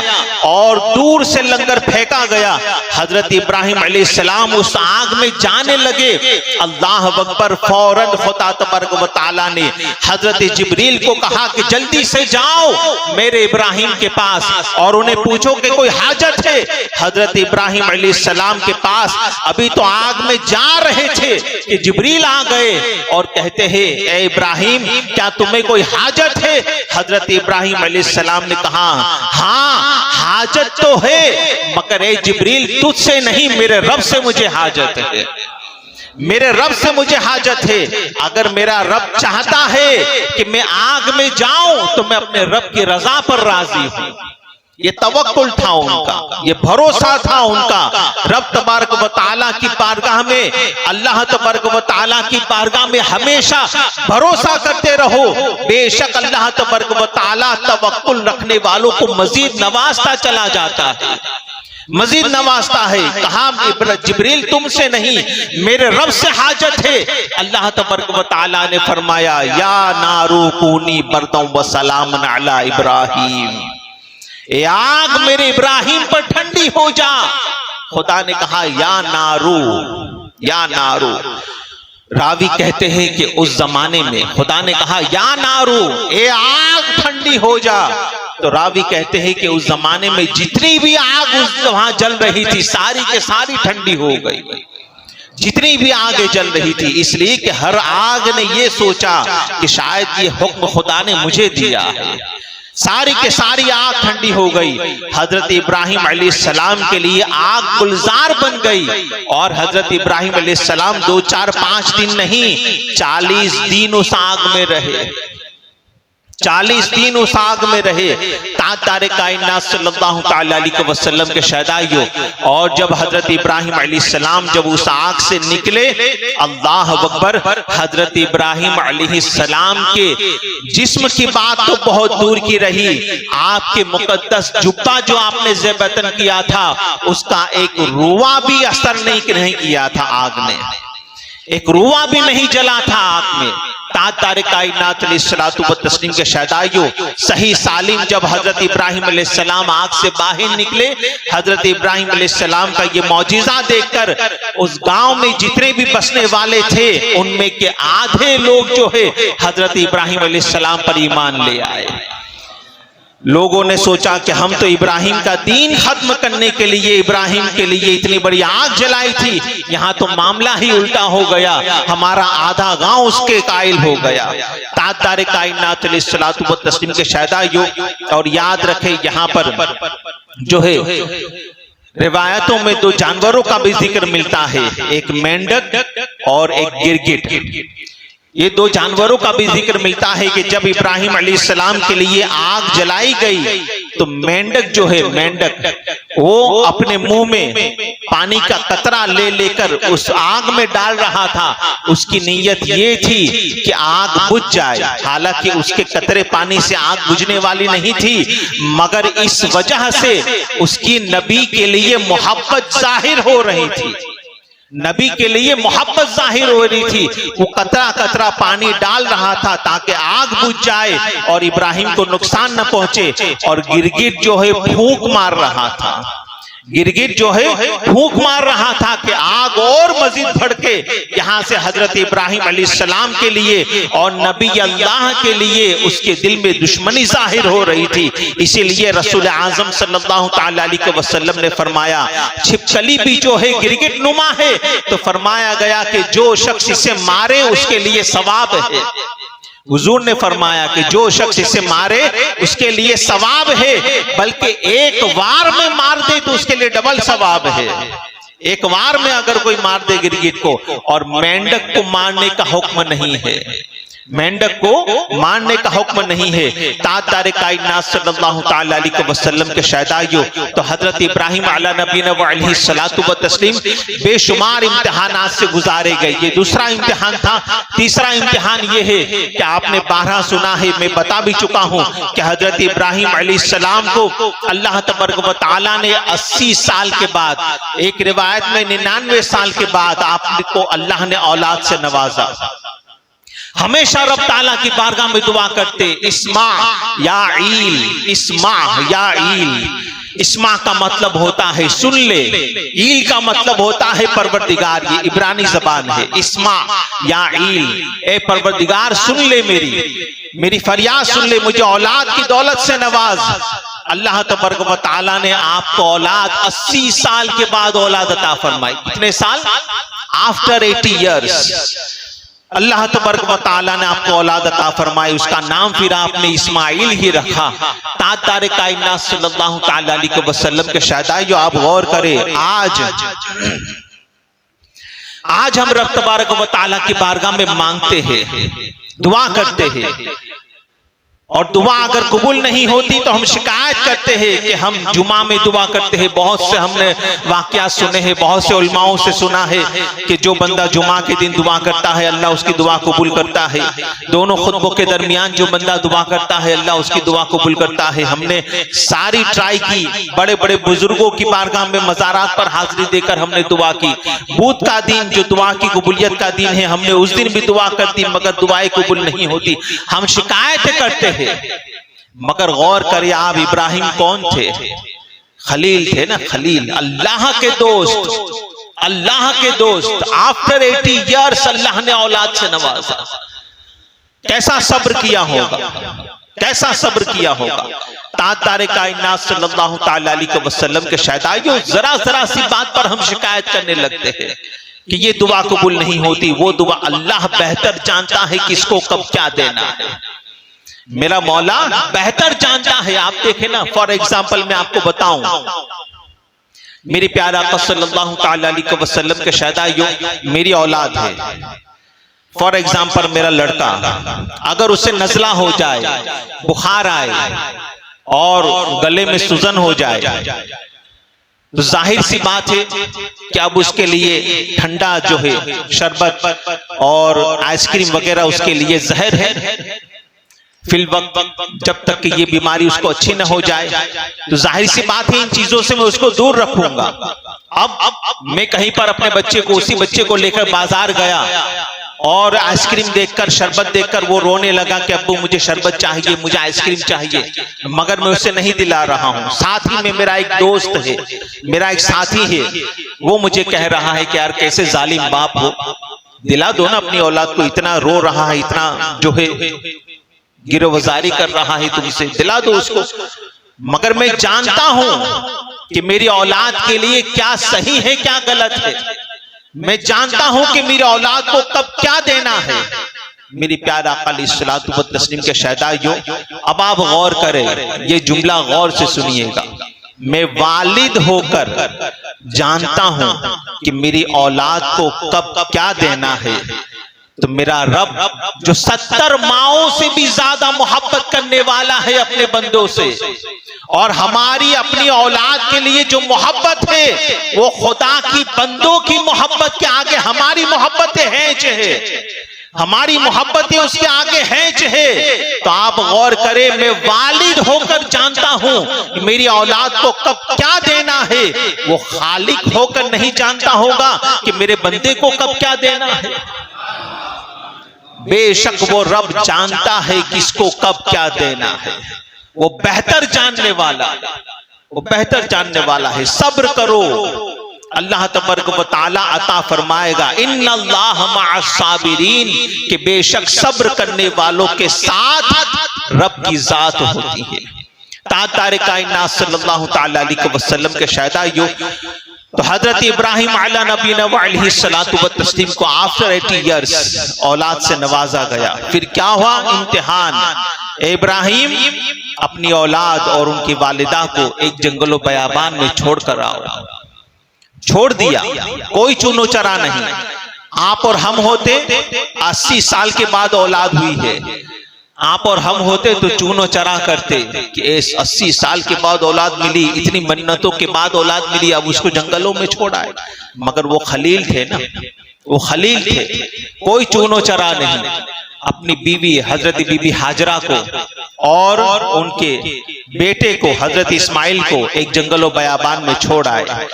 और दूर से लंगर फेंका गया। हजरत इब्राहिम अलैहिस्सलाम उस आग में जाने लगे। अल्लाह अकबर। फौरन खुदा तबारक व तआला ने हजरत जिब्रील को कहा कि जल्दी जल्दी से जाओ मेरे इब्राहिम के पास और उन्हें पूछो कि कोई हाजत है। हजरत इब्राहिम अलैहिस्सलाम के पास अभी तो आग में जा रहे थे कि जिब्रील आ गए और कहते हैं, ए इब्राहिम क्या तुम्हें कोई हाजत है? हजरत इब्राहिम अलैहिस्सलाम ने कहा, हाँ हाजत तो है, मगर ए जिब्रील तुझसे नहीं, मेरे रब से मुझे हाजत है, मेरे रब से मुझे हाजत है। अगर मेरा रब चाहता है कि मैं आग में जाऊं तो मैं अपने रब की रजा पर राजी हूं। ये तवक्कुल था उनका, ये भरोसा था उनका। रब तबारक व तआला की बारगाह में, अल्लाह तबारक व तआला की बारगाह में हमेशा भरोसा करते रहो। बेशक अल्लाह तबारक व तआला तवक्कुल रखने वालों को मजीद नवाजता चला जाता है, मजीद नवाजता है। कहा जिब्रील तुमसे नहीं, मेरे रब से हाजत है। अल्लाह तबारक व तआला ने फरमाया, या नारू कूनी बरदम व सलामन अला इब्राहिम, ए आग मेरे इब्राहिम पर ठंडी हो जा। खुदा ने कहा या नारू, या नारू। रावी कहते हैं कि उस जमाने में खुदा ने कहा या नारू, ए आग ठंडी हो जा। तो रावी कहते हैं कि उस जमाने में जितनी भी आग वहां जल रही थी सारी के सारी ठंडी हो गई, जितनी भी आगे जल रही थी, इसलिए कि हर आग ने यह सोचा कि शायद ये हुक्म खुदा ने मुझे दिया है। सारी के सारी आग ठंडी हो गई। हजरत इब्राहिम अलैहिस्सलाम के लिए आग गुलजार बन गई और हजरत इब्राहिम अलैहिस्सलाम 2, 4, 5 दिन नहीं 40 दिन उस आग में रहे, 40 दिन उस आग में रहे। तारे कायनात सल्लल्लाहु तआला अलैहि वसल्लम के शहदाइयों, और जब हजरत इब्राहिम अलैहिस्सलाम जब उस आग से निकले, अल्लाह अकबर, हजरत इब्राहिम अलैहिस्सलाम के जिस्म की बात तो बहुत दूर की रही, आपके मुकद्दस जुब्बा जो आपने ज़ेबतन किया था उसका एक रुआ भी असर नहीं किया था आग ने, एक रुआ भी नहीं जला था आग में। तारे कायनात अलैहिस्सलातु व तस्लीम के शहदाइयों, सही सालिम जब हजरत इब्राहिम अलैहिस्सलाम आग से बाहर निकले, हजरत इब्राहिम अलैहिस्सलाम का ये मौजिजा देखकर उस गांव में जितने भी बसने वाले थे उनमें के आधे लोग जो है हजरत इब्राहिम अलैहिस्सलाम पर ईमान ले आए। लोगों ने सोचा कि हम तो इब्राहिम का दीन खत्म करने के लिए, इब्राहिम के लिए इतनी बड़ी आग जलाई थी, यहाँ तो मामला ही उल्टा हो गया, हमारा आधा गांव उसके कायल हो गया। तारे कायनात अलैहिस्सलातु व तस्लीम के शहदाइयों, और याद रखे यहाँ पर जो है रिवायतों में 2 जानवरों का भी जिक्र मिलता है, एक मेंढक और एक गिरगिट। ये 2 जानवरों का भी जिक्र मिलता है कि जब इब्राहिम अलैहिस्सलाम के लिए आग जलाई गई तो मेंढक जो है, मेंढक वो अपने मुंह में पानी का कतरा ले लेकर उस आग में डाल रहा था। उसकी नीयत ये थी कि आग बुझ जाए, हालांकि उसके कतरे पानी से आग बुझने वाली नहीं थी, मगर इस वजह से उसकी नबी के लिए मोहब्बत जाहिर हो रही थी, नबी के लिए मोहब्बत जाहिर हो रही थी। वो कतरा कतरा पानी डाल रहा था ताकि आग बुझ जाए और इब्राहिम को नुकसान न पहुंचे। और गिरगिट जो है फूंक मार रहा था, गिरगिट जो है फूंक मार रहा था कि आग और मजीद भड़के। यहां से हजरत इब्राहिम अलैहिस्सलाम के लिए और नबी अल्लाह के लिए उसके दिल में दुश्मनी जाहिर हो रही थी। इसीलिए रसूल आजम सल्लल्लाहु तआला अलैहि वसल्लम ने फरमाया, छिपकली भी जो है गिरगिट नुमा है, तो फरमाया गया कि जो शख्स इसे मारे उसके लिए सवाब है। हुजूर ने फरमाया कि जो शख्स इसे मारे उसके लिए सवाब है, बल्कि एक बार में मार दे तो उसके लिए डबल सवाब है। एक बार में अगर कोई मार दे गिरगिट को, और मेंढक को मारने का हुक्म नहीं है, मेंढक को मारने का हुक्म नहीं है। तारे कायनात सल्लल्लाहु तआला अलैहि वसल्लम के शहदाइयों, तो हजरत इब्राहिम अला नबीना व अलैहिस्सलातु व तस्लीम बेशुमार इम्तिहानात से गुजारे गए। ये दूसरा इम्तिहान था। तीसरा इम्तिहान ये है कि आपने 12 सुना है, मैं बता भी चुका हूं कि हजरत इब्राहिम अलैहिस्सलाम को अल्लाह तबारक व तआला ने 80 साल के बाद, एक रिवायत में 99 साल के बाद आपको अल्लाह ने औलाद से नवाजा। हमेशा रब ताला की बारगाह में दुआ करते, इस्मा या ईल, इस्मा या ईल, इस्मा का मतलब होता है सुन ले, ईल का मतलब होता है परवरदिगार, ये इब्रानी जबान है। इस्मा या ईल, ए परवरदिगार सुन ले मेरी फरियाद सुन ले, मुझे औलाद की दौलत से नवाज। अल्लाह तबारक व तआला ने आपको औलाद 80 साल के बाद औलाद अता फरमाई। कितने साल? आफ्टर 80 इयर्स अल्लाह तबारक व तआला ने आपको औलाद अता फरमाई। उसका नाम फिर आपने इस्माइल ही रखा। ताजदार कायनात सल्लल्लाहु तआला अलैहि वसल्लम के शहदाई, जो आप गौर करें, आज हम रब तबारक व तआला की बारगाह में मांगते हैं, दुआ करते हैं, और दुआ अगर कबूल नहीं होती तो हम शिकायत करते हैं कि हम जुमा में दुआ करते हैं। बहुत से हमने वाकयात सुने हैं, बहुत से उलमाओं से सुना है कि जो बंदा जुमा के दिन दुआ करता है अल्लाह उसकी दुआ कबूल करता है। दोनों खुतबों के दरमियान जो बंदा दुआ करता है अल्लाह उसकी दुआ कबूल करता है। हमने सारी ट्राई की, बड़े बड़े बुजुर्गों की बारगाह में मज़ारात पर हाजिरी देकर हमने दुआ की। बुध का दिन जो दुआ की कबूलियत का दिन है, हमने उस दिन भी दुआ कर दी मगर दुआएं कबूल नहीं होती। हम शिकायत करते हैं। मगर गौर करिए, आप इब्राहिम कौन थे? खलील थे ना, खलील, अल्लाह के दोस्त, अल्लाह के दोस्त। आफ्टर 80 इयर्स अल्लाह ने औलाद से नवाजा। कैसा सब्र किया होगा, कैसा सब्र किया होगा। ताजदार कायनात सल्लल्लाहु तआला अलैहि वसल्लम के शहदाइयों, जरा जरा सी बात पर हम शिकायत करने लगते हैं कि ये दुआ कबूल नहीं होती, वो दुआ। अल्लाह बेहतर जानता है किसको कब क्या देना है। मेरा मौला बेहतर जानता है। आप देखें ना, फॉर एग्जाम्पल मैं आपको बताऊं, मेरे प्यारे आका सल्लल्लाहु तआला अलैहि वसल्लम के शहदाइयों, मेरी औलाद है। फॉर एग्जाम्पल मेरा लड़का, अगर उसे नज़ला हो जाए, बुखार आए और गले में सूजन हो जाए, तो जाहिर सी बात है कि अब उसके लिए ठंडा जो है शरबत और आइसक्रीम वगैरह उसके लिए जहर है। फिल वक्त जब तक कि ये बीमारी उसको अच्छी न हो जाए, तो जाहिर सी बात है इन चीजों से मैं उसको दूर रखूंगा। अब मैं कहीं पर अपने बच्चे को, उसी बच्चे को लेकर बाजार गया और आइसक्रीम देखकर, शरबत देखकर वो रोने लगा कि अब्बू मुझे शरबत चाहिए, मुझे आइसक्रीम चाहिए, मगर मैं उसे नहीं दिला रहा हूँ। साथ ही में मेरा एक दोस्त है, मेरा एक साथी है, वो मुझे कह रहा है कि यार कैसे जालिम बाप हो, दिला दो ना अपनी औलाद को, इतना रो रहा है, इतना जो है गिरफ्तारी कर रहा है तुमसे, दिला दो उसको। मगर मैं जानता हूं कि मेरी औलाद के लिए क्या सही है क्या गलत है। मैं जानता हूं कि मेरी औलाद को कब क्या देना है। मेरी प्यारे आका अलैहिस्सलातु व तस्लीम के शहदाइयों, अब आप गौर करें, ये जुमला गौर से सुनिएगा। मैं वालिद होकर जानता हूं कि मेरी औलाद को कब क्या देना है, तो मेरा रब जो 70 माओं से भी ज्यादा मोहब्बत करने वाला है अपने बंदों से, और हमारी अपनी औलाद के लिए जो मोहब्बत है वो खुदा की बंदों की मोहब्बत के आगे हमारी मोहब्बतें हैंच है, हमारी मोहब्बतें उसके आगे हैंच है। तो आप गौर करें, मैं वालिद होकर जानता हूं मेरी औलाद को कब क्या देना है। वो खालिक होकर नहीं जानता होगा कि मेरे बंदे को कब क्या देना है। बेशक वो रब जानता है किसको कब क्या देना है, वो बेहतर जानने वाला, वो बेहतर जानने वाला है। सब्र करो, अल्लाह तबारक व तआला अता फरमाएगा। इन्नल्लाह मअस साबिरीन, कि बेशक सब्र करने वालों के साथ रब की जात होती है। ताजदार कायनात सल्लल्लाहु तआला अलैहि वसल्लम के शहदाइयों, तो हजरत इब्राहिम अला नबीना व अलैहिस्सलातु व तस्लीम को आफ्टर 80 इयर्स औलाद से नवाजा गया। फिर क्या हुआ? इम्तिहान। इब्राहिम अपनी औलाद और उनकी वालिदा को एक जंगलो बयाबान में छोड़कर आओ, छोड़ दिया, कोई चुनो चरा नहीं। आप और हम होते 80 साल के बाद औलाद हुई है, आप और हम होते तो चूनो चरा करते कि 80 साल के बाद औलाद मिली, इतनी मन्नतों के बाद औलाद मिली, अब उसको जंगलों में छोड़ा है। मगर वो खलील थे ना, वो खलील थे, कोई चूनो चरा नहीं। अपनी बीवी हजरत बीबी हाजरा को और उनके बेटे को हजरत इस्माइल को एक जंगलो बयाबान में छोड़ आए।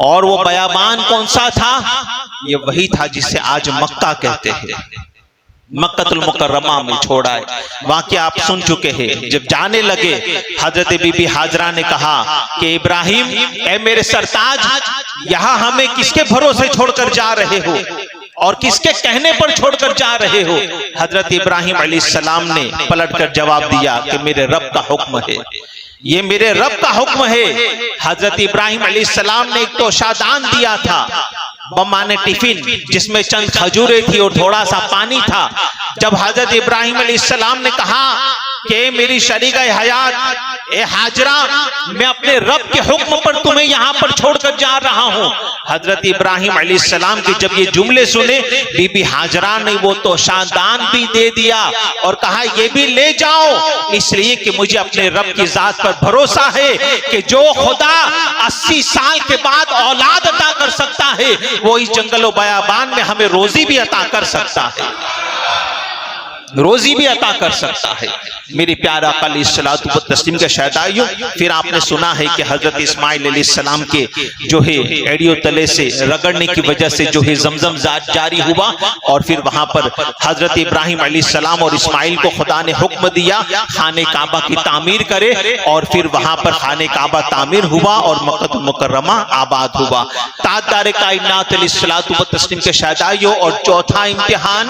और वो बयाबान कौन सा था? ये वही था जिसे आज मक्का कहते हैं। मक्कतुल मुकर्रमा में छोड़ा है। वाकया आप सुन चुके हैं। जब जाने लगे हजरत बीबी हाजरा ने कहा कि इब्राहिम, ए मेरे सरताज, यहाँ हमें किसके भरोसे छोड़कर जा रहे हो और किसके कहने पर छोड़कर जा रहे हो? हजरत इब्राहिम अलैहिस्सलाम ने पलटकर जवाब दिया कि मेरे रब का हुक्म है, ये मेरे रब का हुक्म है। हजरत इब्राहिम अलैहिस्सलाम ने एक तोशादान दिया था, बमाने टिफिन, जिसमें चंद खजूरें थी और थोड़ा सा पानी था। जब हजरत इब्राहिम अलैहिस्सलाम ने कहा कि मेरी शरीका हयात, ए हाजरा, मैं अपने रब के हुक्म पर तुम्हें यहाँ पर छोड़कर जा रहा हूँ। हजरत इब्राहिम अलैहिस्सलाम के जब ये जुमले सुने, बीबी हाजरा ने वो तोशादान भी दे दिया और कहा ये भी ले जाओ, इसलिए कि मुझे अपने रब की जात पर भरोसा है कि जो खुदा 80 साल के बाद औलाद अता कर सकता है, वो इस जंगल बयाबान में हमें रोजी भी अता कर सकता है, रोजी भी अता कर सकता है। मेरी प्यारा आका अलैहिस्सलातु व तस्लीम के शहदाइयों, फिर आपने सुना है कि हजरत इस्माइल अलैहिस्सलाम के जो है एड़ियों तले से रगड़ने की वजह से जो है जमजम जारी हुआ और फिर वहां पर हजरत इब्राहिम अलैहिस्सलाम और इस्माइल को खुदा ने हुक्म दिया खाने काबा की तामीर करे और फिर वहां पर खाने काबा तामीर हुआ और मक्का मुकर्रमा आबाद हुआ। ताजदार कायनात अलैहिस्सलातु व तस्लीम के शहदाइयों, और चौथा इम्तिहान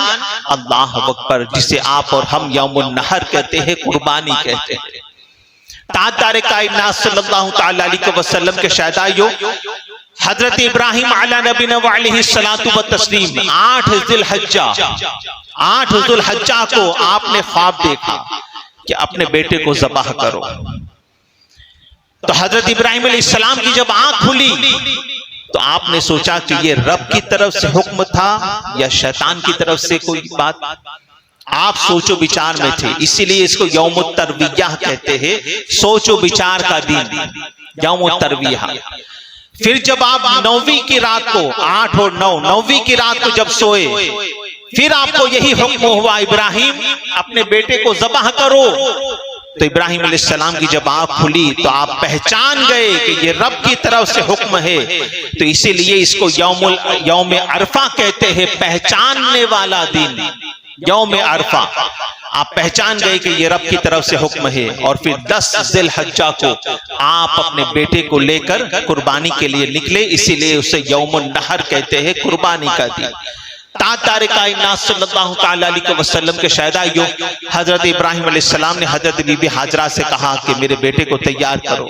अल्लाह अकबर, जिसे आप और हम यौमुन नहर कहते हैं, कुर्बानी कहते हैं। ताजदार कायनात सल्लल्लाहु तआला अलैहि वसल्लम के शहदाइयों, हजरत इब्राहिम अला नबीना व अलैहिस्सलातु व तस्लीम 8 ज़ुल्हज्जा को आपने ख्वाब देखा कि अपने बेटे को ज़बाह करो। तो हजरत इब्राहिम अलैहिस्सलाम की जब आंख खुली तो आपने सोचा कि ये रब की तरफ से हुक्म था या शैतान की तरफ से कोई बात। आप सोचो विचार में थे, इसीलिए इसको यौमुत तरविया कहते हैं, सोचो विचार का दिन, यौमुत तरविया। फिर जब आप 9वीं की रात को, 8 और 9, 9वीं की रात को जब सोए, फिर आपको यही हुक्म हुआ, इब्राहिम अपने बेटे को ज़बाह करो। तो इब्राहिम अलैहिस्सलाम की जब आंख खुली तो आप पहचान गए कि ये रब की तरफ से हुक्म है। तो इसीलिए इसको यौम अरफा कहते हैं, पहचानने वाला दिन, यौम अरफा। आप पहचान गए कि ये रब की तरफ से हुक्म है। और फिर 10 ज़िलहज्जा को आप अपने बेटे को लेकर कुर्बानी के लिए निकले, इसीलिए उसे यौमुन नहर कहते हैं, कुर्बानी का दिन। ताजदार कायनात सल्लल्लाहु तआला अलैहि वसल्लम के शहदाइयों, हजरत इब्राहिम अलैहिस्सलाम ने हजरत बीबी हाजरा से कहा कि मेरे बेटे को तैयार करो।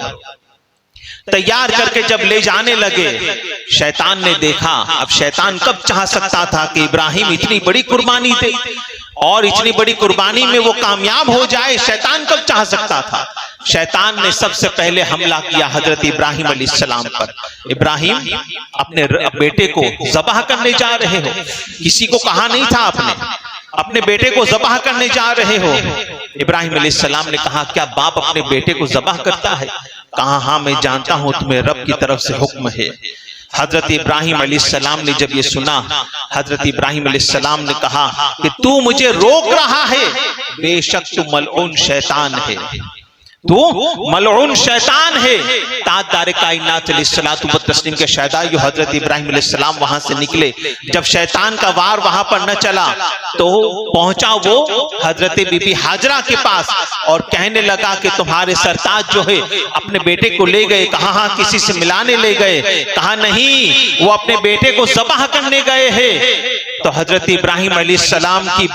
तैयार करके जब ले जाने लगे, शैतान ने देखा। अब शैतान कब चाह सकता था कि इब्राहिम इतनी बड़ी कुर्बानी दे और इतनी बड़ी कुर्बानी में वो कामयाब हो जाए, शैतान कब चाह सकता था? शैतान ने सबसे पहले हमला किया हजरत इब्राहिम अलैहिस्सलाम पर। इब्राहिम, अपने बेटे को ज़बाह करने जा रहे हो, किसी को कहा नहीं था आपने, अपने बेटे को ज़बाह करने जा रहे हो। इब्राहिम अलैहिस्सलाम ने कहा, क्या बाप अपने बेटे को ज़बाह करता है? कहा, हाँ मैं जानता हूं तुम्हें रब की तरफ से हुक्म है। हजरत इब्राहिम अलैहिस्सलाम ने जब ये सुना, हजरत इब्राहिम अलैहिस्सलाम ने कहा कि तू मुझे रोक रहा है, बेशक तू मलऊन शैतान है, तू मलऊन शैतान है। ताजदार कायनात अलैहिस्सलातु व तस्लीम के शहदाइयों, हजरत इब्राहिम अलैहिस्सलाम वहां से निकले। जब शैतान का वार वहां पर न चला तो पहुंचा वो हजरत बीबी हाजरा के पास और कहने लगा कि तुम्हारे सरताज जो है अपने बेटे को ले गए। कहा, हाँ किसी से मिलाने ले गए? कहा, नहीं, वो अपने बेटे को ज़बाह करने गए हैं। तो हजरत इब्राहिम अलैहिस्सलाम की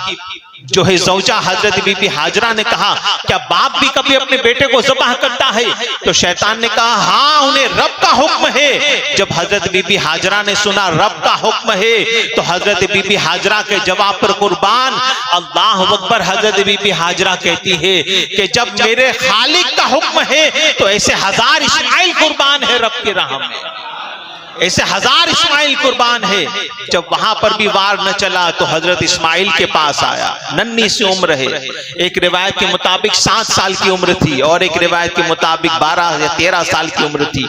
जो है ज़ौजा हजरत बीबी हाजरा ने कहा, क्या बाप भी कभी अपने बेटे को ज़बाह करता है? तो शैतान ने कहा, हाँ उन्हें रब का हुक्म है। जब हजरत बीबी हाजरा ने सुना रब का हुक्म है तो हजरत बीबी हाजरा के जवाब पर कुर्बान अल्लाह अकबर, हजरत बीबी हाजरा कहती है कि जब मेरे खालिक का हुक्म है तो ऐसे 1000 इस्माइल कुर्बान है रब की राह में, ऐसे 1000 इस्माइल कुर्बान है। जब वहां पर भी वार न चला तो हजरत इस्माइल के पास आया, नन्ही सी उम्र है। एक रिवायत के मुताबिक 7 साल की उम्र थी और एक रिवायत के मुताबिक 12 या 13 साल की उम्र थी।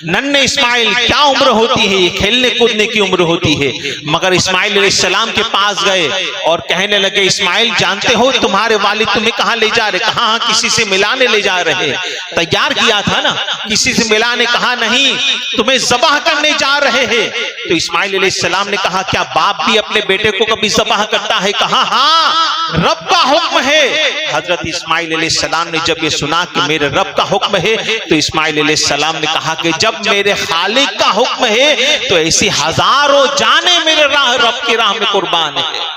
नन्हे इस्माइल, क्या उम्र होती है, ये खेलने कूदने की उम्र होती है। मगर इस्माइल अलैहिस्सलाम के पास गए और कहने लगे, इस्माइल जानते हो तुम्हारे वालिद तुम्हें कहाँ ले जा रहे? कहा, हाँ किसी से मिलाने ले जा रहे। तैयार किया था ना किसी से मिला ने कहा नहीं, तुम्हें ज़बाह करने जा रहे हैं। तो इस्माइल अलैहिस्सलाम ने कहा क्या बाप भी अपने बेटे को कभी ज़बाह करता है? कहा हाँ, रब का हुक्म है। हजरत इस्माइल अलैहिस्सलाम ने जब ये सुना कि मेरे रब का हुक्म है, तो इस्माइल अलैहिस्सलाम ने कहा कि जब मेरे खालिक का हुक्म है तो ऐसी हजारों जाने मेरे रब की राह में कुर्बान है,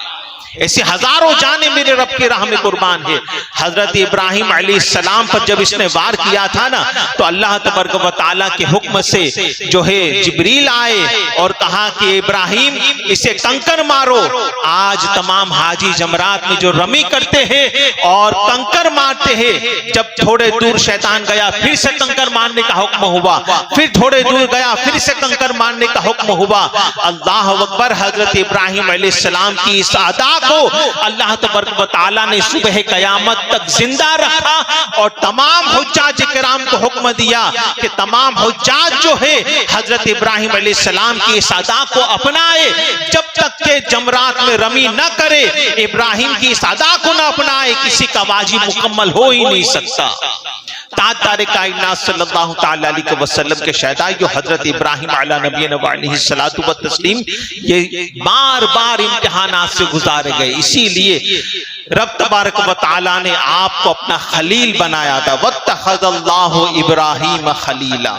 ऐसे हजारों जाने मेरे रब की राह में कुर्बान है। हजरत इब्राहिम अलैहिस्सलाम पर जब इसने वार किया था ना, तो अल्लाह तबारक व तआला के हुक्म से जो है जिब्रील आए और कहा कि इब्राहिम इसे कंकर मारो। आज तमाम हाजी जमरात में जो रमी करते हैं और कंकर मारते हैं, जब थोड़े दूर शैतान गया फिर से कंकर मारने का हुक्म हुआ, फिर थोड़े दूर गया फिर से कंकर मारने का हुक्म हुआ। अल्लाह अकबर। हजरत इब्राहिम अलैहिस्सलाम की इस अदा को अल्लाह तबारक व तआला ने सुबह कयामत तक जिंदा रखा और तमाम हुज्जाज किराम को हुक्म दिया कि तमाम हुज्जाज जो है हजरत इब्राहिम अलैहिस्सलाम की इस अदा को अपनाए। जब तक के जमरात में रमी न करे, इब्राहिम की इस अदा को न अपनाए, किसी का वाजिब मुकम्मल हो ही नहीं सकता। ताजदार कायनात सल्लल्लाहु तआला अलैहि वसल्लम के शहदाई हजरत इब्राहिम अला नबीना व अलैहि सलातु व तस्लीम ये बार बार इम्तिहानात से गुजारे गए। इसीलिए रब तबारक व तआला ने आपको अपना खलील बनाया था। वत्तखज़ल्लाहु इब्राहीम खलीला,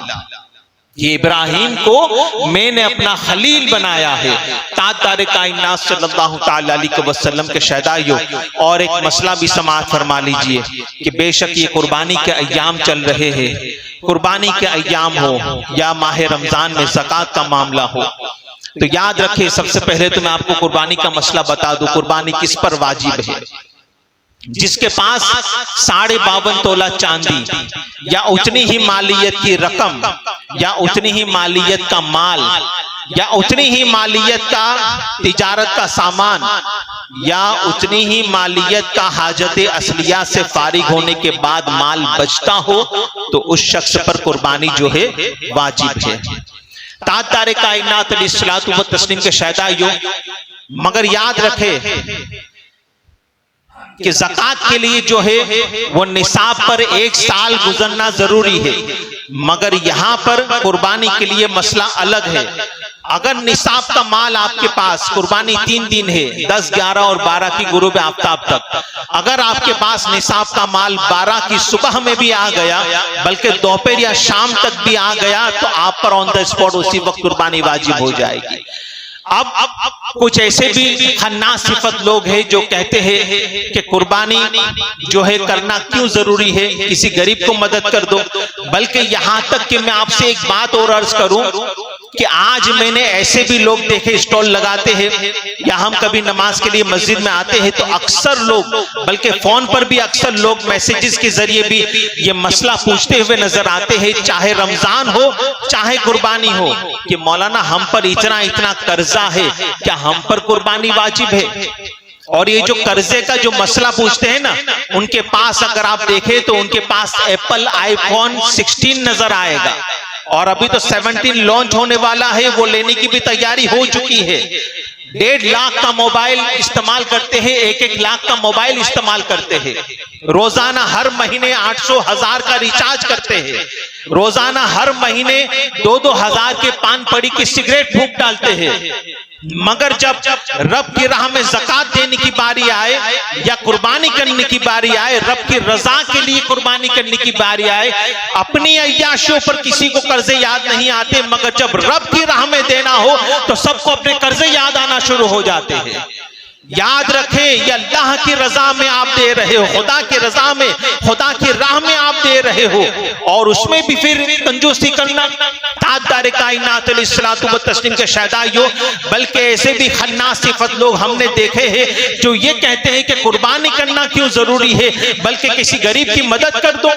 ये इब्राहिम को मैंने अपना खलील बनाया है। ताजदार कायनात सल्लल्लाहु तआला अलैहि वसल्लम के शहदाइयों, और एक मसला भी समाअत फरमा लीजिए कि बेशक ये कुर्बानी के अय्याम चल रहे हैं, कुर्बानी के अय्याम हो या माह रमजान में ज़कात का मामला हो, तो याद रखें सबसे पहले तो मैं आपको कुर्बानी का मसला बता दूं। कुर्बानी किस पर वाजिब है? जिसके पास 52.5 तोला चांदी या उतनी ही मालियत की रकम या उतनी ही मालियत का माल या उतनी ही मालियत का तिजारत का सामान या उतनी ही मालियत का हाजत असलिया से फारिग होने के बाद माल बचता हो, तो उस शख्स पर कुर्बानी जो है वाजिब है। ताजदार कायनात अलैहिस्सलातु व तस्लीम के शहदाइयों, मगर याद रखे कि ज़कात के लिए जो है वो निसाब पर 1 साल गुजरना जरूरी है, मगर यहाँ पर कुर्बानी के लिए मसला अलग है। अगर निसाब का माल आपके पास, कुर्बानी 3 दिन है, 10, 11 और 12 की गुरूब आफ्ताब तक, अगर आपके पास निसाब का माल 12 की सुबह में भी आ गया, बल्कि दोपहर या शाम तक भी आ गया, तो आप पर ऑन द स्पॉट उसी वक्त कुर्बानी वाजिब हो जाएगी। अब कुछ ऐसे भी खन्नास सिफत लोग हैं जो कहते हैं कि कुर्बानी जो है करना क्यों जरूरी है, किसी गरीब को मदद कर दो। बल्कि यहाँ तक कि मैं आपसे एक बात और अर्ज करूं कि आज मैंने ऐसे भी लोग देखे स्टॉल लगाते हैं, या हम कभी नमाज के लिए मस्जिद में आते हैं तो अक्सर लोग, बल्कि फोन पर भी अक्सर लोग मैसेजेस के जरिए भी ये मसला पूछते हुए नजर आते हैं, चाहे रमजान हो चाहे कुर्बानी हो, कि मौलाना हम पर इतना इतना कर्जा है, क्या हम पर कुर्बानी वाजिब है? और ये जो कर्जे का जो मसला पूछते हैं ना, उनके पास अगर आप देखें तो उनके पास एप्पल आईफोन 16 नजर आएगा, और अभी तो 17 लॉन्च होने वाला है, वो लेने की भी तैयारी हो चुकी है। 1.5 लाख का मोबाइल इस्तेमाल करते हैं, 1-1 लाख का मोबाइल इस्तेमाल करते हैं, रोजाना हर महीने 800,000 का रिचार्ज करते हैं, रोजाना हर महीने 2-2 हजार के पान पड़ी की सिगरेट फूंक डालते हैं। मगर जब रब की राह में ज़कात देने की बारी आए या कुर्बानी करने की बारी आए, रब की रजा के लिए कुर्बानी करने की बारी आए, अपनी अय्याशियों पर किसी को कर्जे याद नहीं आते, मगर जब रब की राह में देना हो तो सबको अपने कर्जे याद आना शुरू हो जाते हैं। याद रखें, ये अल्लाह की रजा में आप दे रहे हो, खुदा की रजा में, खुदा की राह में आप दे रहे हो, और उसमें भी फिर कंजूसी करना। ताजदार कायनात अलैहिस्सलातु व तस्लीम के शहदाइयों, बल्कि ऐसे भी खन्नास सिफत लोग हमने देखे हैं जो ये कहते हैं कि कुर्बानी करना क्यों जरूरी है, बल्कि किसी गरीब की मदद कर दो,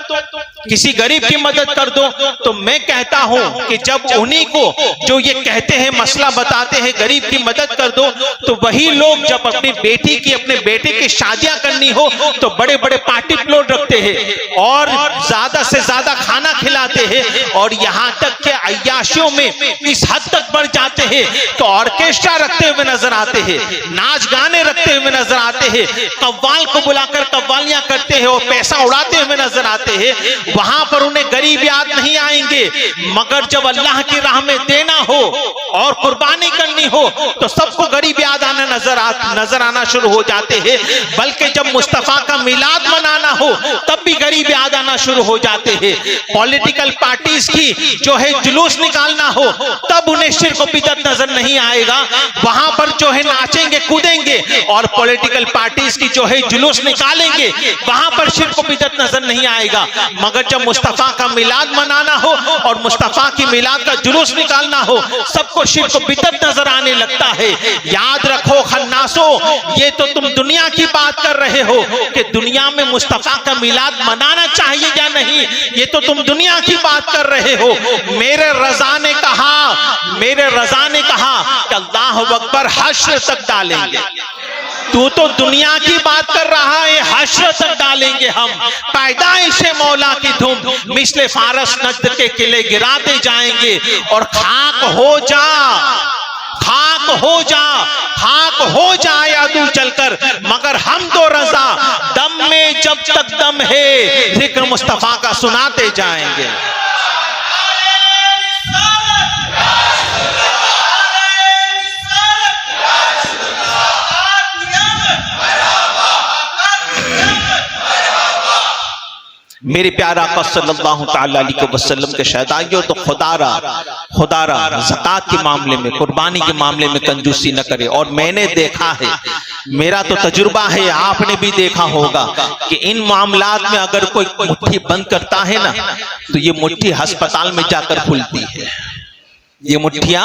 किसी गरीब की मदद कर दो। तो मैं कहता हूं कि जब उन्हीं को जो ये कहते हैं, मसला बताते हैं गरीब की मदद कर दो, तो वही लोग जब अपनी बेटी की, अपने बेटे की शादियां करनी हो तो बड़े बड़े पार्टी प्लॉट रखते हैं और ज्यादा से ज्यादा खाना खिलाते हैं, और यहाँ तक के अय्याशियों में इस हद तक बढ़ जाते हैं तो ऑर्केस्ट्रा रखते हुए नजर आते हैं, नाच गाने रखते हुए नजर आते हैं, कव्वाल को बुलाकर कव्वालियां करते हैं और पैसा उड़ाते हुए नजर आते हैं। वहां पर उन्हें गरीब याद नहीं आएंगे, मगर जब अल्लाह की राह में देना हो और कुर्बानी करनी हो तो सबको गरीब याद आना नजर आना शुरू हो जाते हैं। बल्कि जब मुस्तफा का मिलाद मनाना हो तब भी गरीब याद आना शुरू हो जाते हैं। पॉलिटिकल पार्टीज की जो है जुलूस निकालना हो तब उन्हें शिर्क और बिदअत नजर नहीं आएगा, वहां पर जो है नाचेंगे कूदेंगे, और पॉलिटिकल पार्टीज की जो है जुलूस निकालेंगे वहां पर शिर्क और बिदअत नजर नहीं आएगा। मगर जब मुस्तफा का मिलाद मनाना हो और मुस्तफा की मिलाद का जुलूस निकालना हो सबको शिर्क और बिदअत नजर आने लगता है। याद रखो खन्नासो, ये तो तुम दुनिया की बात कर रहे हो कि दुनिया में मुस्तफा का मिलाद मनाना चाहिए या नहीं, ये तो तुम दुनिया की बात कर रहे हो। मेरे रजा ने कहा कि अल्लाह अकबर हश्र तक डालेंगे, तू तो दुनिया की बात कर रहा है, हश्र तक डालेंगे हम। पैदाइश मौला की धूम मिस्ले फारस नजद के किले गिराते जाएंगे, और खाक हो जाए अदू चलकर, मगर हम तो रजा दम में जब तक दम है जिक्र मुस्तफा का सुनाते जाएंगे। मेरे प्यारा आका सल्लल्लाहु तआला अलैहि वसल्लम के शहदाइयों, तो खुदारा ज़कात के मामले में, कुर्बानी के मामले में कंजूसी न करे। और मैंने देखा है, मेरा तो तजुर्बा है, आपने भी देखा होगा कि इन मामलात में अगर कोई मुट्ठी बंद करता है ना तो ये मुट्ठी अस्पताल में जाकर खुलती है, ये मुट्ठियां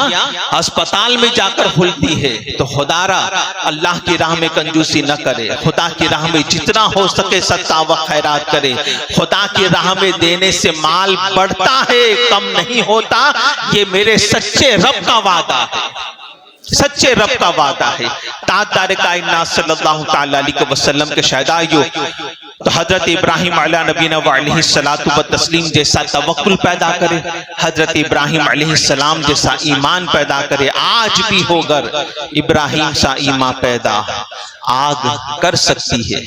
अस्पताल में जाकर खुलती है। तो खुदारा अल्लाह की राह में कंजूसी न करे, खुदा की राह में जितना हो सके सत्ता व खैरात करे। खुदा की राह में देने से माल बढ़ता है, कम नहीं होता। ये मेरे सच्चे रब का वादा है, सच्चे रब का वादा है। ताजदार कायनात सल्लल्लाहु तआला अलैहि वसल्लम के शहदाइयों, तो हजरत इब्राहिम अला नबीना व अलैहि सलातु व तस्लीम जैसा तवक्कुल पैदा करे, हजरत इब्राहिम अलैहि सलाम जैसा ईमान पैदा करे। आज भी होगर इब्राहिम सा ईमान पैदा आग कर सकती है,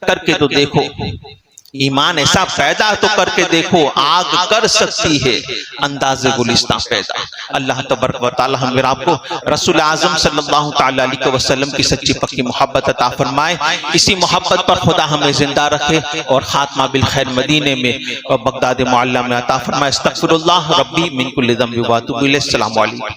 करके तो देखो। ईमान ऐसा पैदा तो करके देखो, आग कर सकती है अंदाज़े गुलिस्तां पैदा। अल्लाह तबारक व तआला हमें आपको रसूल आज़म सल्लल्लाहु तआला अलैहि वसल्लम की सच्ची पक्की मोहब्बत अता फरमाए। इसी मोहब्बत पर खुदा हमें जिंदा रखे और खात्मा बिल खैर मदीने में और बगदाद मुअल्ला में अता फरमाए। अस्तगफिरुल्लाह रब्बी मिन कुल्लि ज़ंबि व अतूबु इलैह। अस्सलामु अलैकुम।